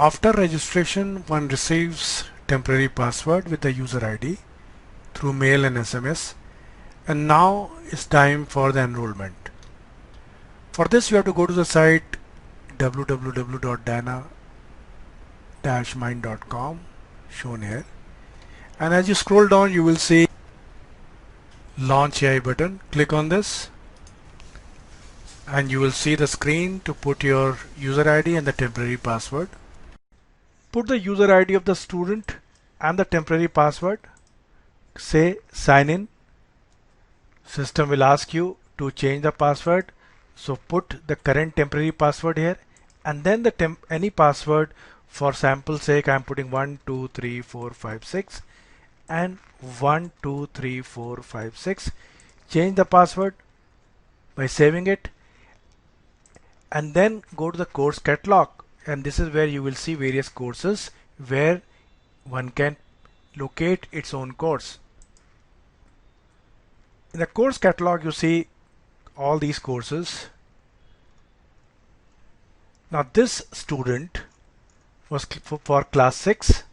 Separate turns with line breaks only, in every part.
After registration, one receives temporary password with the user ID through mail and SMS, and now it's time for the enrollment. For this you have to go to the site www.dana-mind.com shown here, and as you scroll down you will see Launch AI button. Click on this and you will see the screen to put your user ID and the temporary password. Put the user ID of the student and the temporary password. Say sign in. System will ask you to change the password, so put the current temporary password here and then the any password. For sample sake I am putting 123456 and 12345. Change the password by saving it and then go to the course catalog, and this is where you will see various courses where one can locate its own course. In the course catalog you see all these courses. Now this student was for class 6,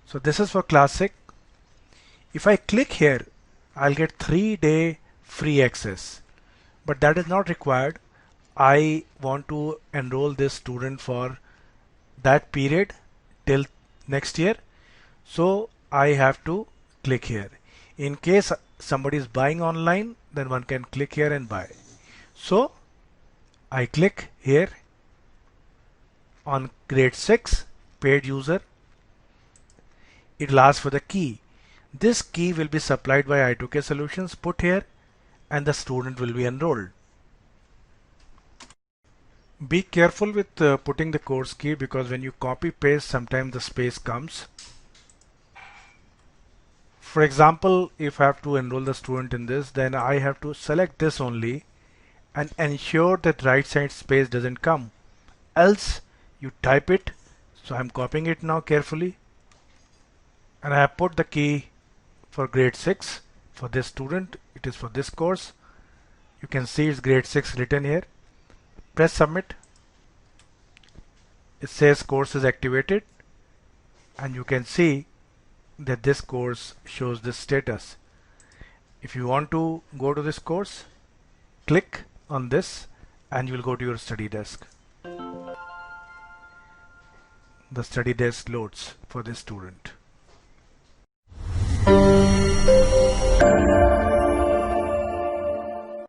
so this is for class 6. If I click here I'll get 3-day free access, but that is not required. I want to enroll this student for that period till next year, so I have to click here. In case somebody is buying online, then one can click here and buy. So I click here on grade 6 paid user. It will ask for the key. This key will be supplied by i2k Solutions. Put here and the student will be enrolled. Be careful with putting the course key, because when you copy paste sometimes the space comes. For example, if I have to enroll the student in this, then I have to select this only and ensure that right side space doesn't come, else you type it. So I'm copying it now carefully and I have put the key for grade 6 for this student. It is for this course. You can see it's grade 6 written here. Press submit. It says course is activated and you can see that this course shows this status. If you want to go to this course, click on this and you will go to your study desk. The study desk loads for this student.